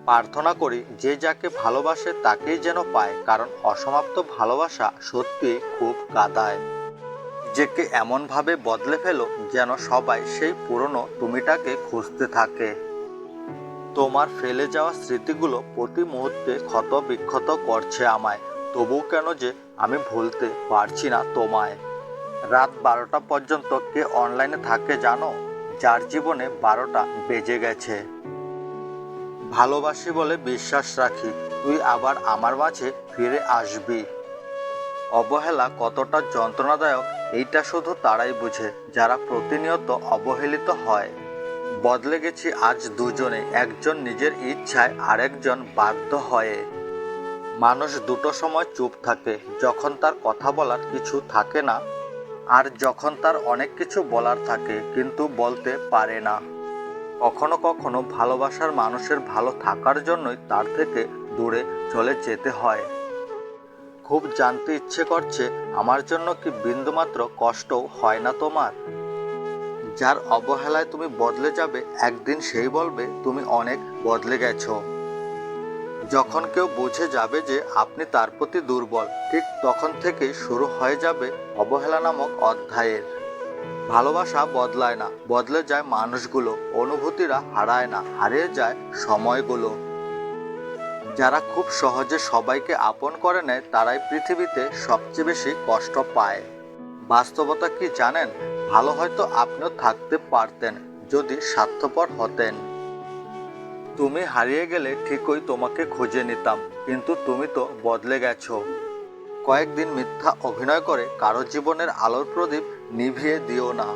প্রার্থনা করি যে যাকে ভালোবাসে তাকেই যেন পায়, কারণ অসমাপ্ত ভালোবাসা সত্যি খুব কাঁদায়। নিজেকে এমনভাবে বদলে ফেলো যেন সবাই সেই পুরনো তুমিটাকে খুঁজতে থাকে। তোমার ফেলে যাওয়া স্মৃতিগুলো প্রতি মুহূর্তে ক্ষত বিক্ষত করছে আমায়, তবুও কেন যে আমি ভুলতে পারছি না তোমায়। রাত 12টা পর্যন্ত কে অনলাইনে থাকে জানো? যার জীবনে 12টা বেজে গেছে। ভালোবাসি বলে বিশ্বাস রাখি তুই আবার আমার মাঝে ফিরে আসবি। অবহেলা কতটা যন্ত্রণাদায়ক এইটা শুধু তারাই বুঝে যারা প্রতিনিয়ত অবহেলিত হয়। বদলে গেছি আজ দুজনে, একজন নিজের ইচ্ছায় আরেকজন বাধ্য হয়ে। মানুষ দুটো সময় চুপ থাকে, যখন তার কথা বলার কিছু থাকে না, আর যখন তার অনেক কিছু বলার থাকে কিন্তু বলতে পারে না। কখনো কখনো ভালোবাসার মানুষের ভালো থাকার জন্যই তার থেকে দূরে চলে যেতে হয়। খুব জানতে ইচ্ছে করছে আমার জন্য কি বিন্দুমাত্র কষ্টও হয় না তোমার? যার অবহেলায় তুমি বদলে যাবে একদিন সেই বলবে তুমি অনেক বদলে গেছো। যখন কেউ বুঝে যাবে যে আপনি তার প্রতি দুর্বল, ঠিক তখন থেকেই শুরু হয়ে যাবে অবহেলা নামক অধ্যায়ের। ভালোবাসা বদলায় না, বদলে যায় মানুষগুলো। অনুভূতিরা হারায় না, হারিয়ে যায় সময়গুলো। যারা খুব সহজে সবাইকে আপন করে নেয় তারাই পৃথিবীতে সবচেয়ে বেশি কষ্ট পায়। বাস্তবতা কি জানেন? ভালো হয়তো আপনিও থাকতে পারতেন যদি স্বার্থপর হতেন। তুমি হারিয়ে গেলে ঠিকই তোমাকে খুঁজে নিতাম, কিন্তু তুমি তো বদলে গেছো। কয়েকদিন মিথ্যা অভিনয় করে কারো জীবনের আলোর প্রদীপ নিভিয়ে দিও না।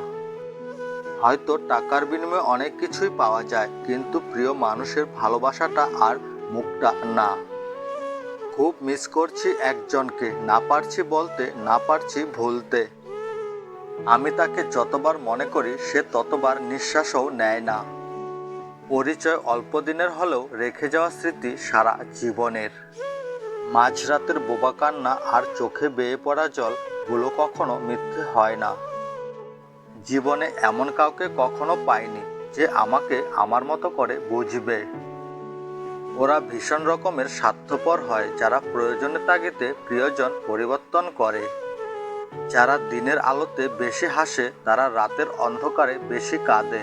হয়তো টাকার বিনিময়ে অনেক কিছুই পাওয়া যায়, কিন্তু প্রিয় মানুষের ভালোবাসাটা আর মুখটা না। খুব মিস করছি একজনকে, না পারছি বলতে, না পারছি ভুলতে। আমি তাকে যতবার মনে করি সে ততবার নিঃশ্বাসও নেয় না। পরিচয় অল্প দিনের হলেও রেখে যাওয়া স্মৃতি সারা জীবনের। মাঝরাতের বোবা কান্না আর চোখে বেয়ে পড়া জল গুলো কখনো মিথ্যে হয় না। জীবনে এমন কাউকে কখনো পাইনি যে আমাকে আমার মতো করে বুঝবে। ওরা ভীষণ রকমের স্বার্থপর হয় যারা প্রয়োজনের তাগিদে প্রিয়জন পরিবর্তন করে। যারা দিনের আলোতে বেশি হাসে তারা রাতের অন্ধকারে বেশি কাঁদে।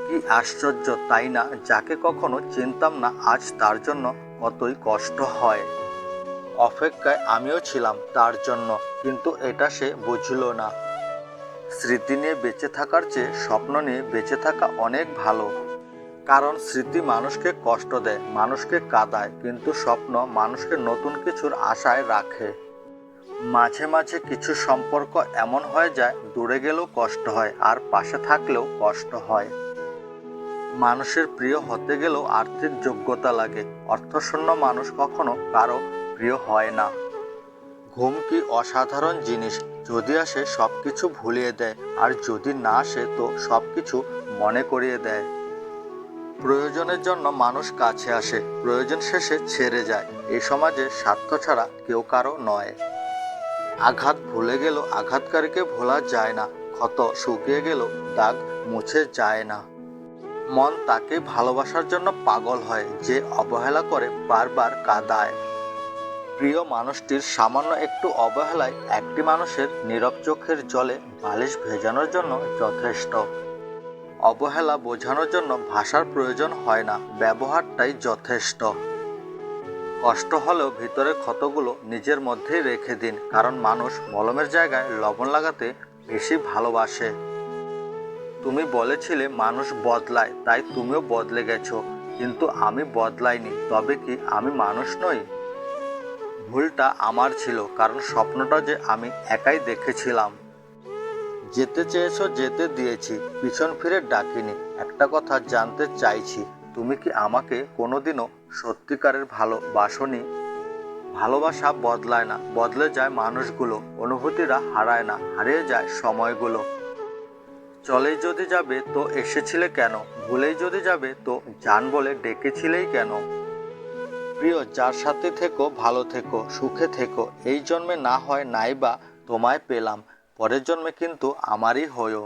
কি আশ্চর্য তাই না? যাকে কখনো চিনতাম না আজ তার জন্য কতই কষ্ট হয়। অপেক্ষায় আমিও ছিলাম তার জন্য, কিন্তু এটা সে বুঝল না। স্মৃতি নিয়ে বেঁচে থাকার চেয়ে স্বপ্ন নিয়ে বেঁচে থাকা অনেক ভালো। কারণ স্মৃতি মানুষকে কষ্ট দেয়, মানুষকে কাঁদায়, কিন্তু স্বপ্ন মানুষকে নতুন কিছুর আশায় রাখে। মাঝে মাঝে কিছু সম্পর্ক এমন হয়ে যায় দূরে গেলেও কষ্ট হয় আর পাশে থাকলেও কষ্ট হয়। মানুষের প্রিয় হতে গেলেও আর্থিক যোগ্যতা লাগে। অর্থশূন্য মানুষ কখনো কারো প্রিয় হয় না। ঘুম কি অসাধারণ জিনিস, যদি আসে সবকিছু ভুলিয়ে দেয়, আর যদি না আসে তো সবকিছু মনে করিয়ে দেয়। প্রয়োজনের জন্য মানুষ কাছে আসে, প্রয়োজন শেষে ছেড়ে যায়। এই সমাজে স্বার্থ ছাড়া কেউ কারো নয়। আঘাত ভুলে গেল আঘাতকারীকে ভোলা যায় না, ক্ষত শুকিয়ে গেল দাগ মুছে যায় না। মন তাকে ভালোবাসার জন্য পাগল হয় যে অবহেলা করে বারবার কাঁদায়। প্রিয় মানুষটির সামান্য একটু অবহেলায় একটি মানুষের নীরব চোখের জলে বালিশ ভেজানোর জন্য যথেষ্ট। অবহেলা বোঝানোর জন্য ভাষার প্রয়োজন হয় না, ব্যবহারটাই যথেষ্ট। কষ্ট হলেও ভিতরের ক্ষতগুলো নিজের মধ্যেই রেখে দিন, কারণ মানুষ মলমের জায়গায় লবণ লাগাতে বেশি ভালোবাসে। তুমি বলেছিলে মানুষ বদলায়, তাই তুমিও বদলে গেছো, কিন্তু আমি বদলাইনি। তবে কি আমি মানুষ নই? ভুলটা আমার ছিল, কারণ স্বপ্নটা যে আমি একাই দেখেছিলাম। যেতে চেয়েছো যেতে দিয়েছি, পিছন ফিরে ডাকিনি। একটা কথা জানতে চাইছি, তুমি কি আমাকে কোনোদিনও সত্যিকারের ভালোবাসোনি? ভালোবাসা বদলায় না, বদলে যায় মানুষগুলো। অনুভূতিরা হারায় না, হারিয়ে যায় সময়গুলো। চলেই যদি যাবে তো এসেছিলে কেন? ভুলেই যদি যাবে তো জান বলে ডেকেছিলেই কেন? প্রিয়, যার সাথে থেকো ভালো থেকো, সুখে থেকো। এই জন্মে না হয় নাইবা তোমায় পেলাম, পরের জন্মে কিন্তু আমারই হয়ো।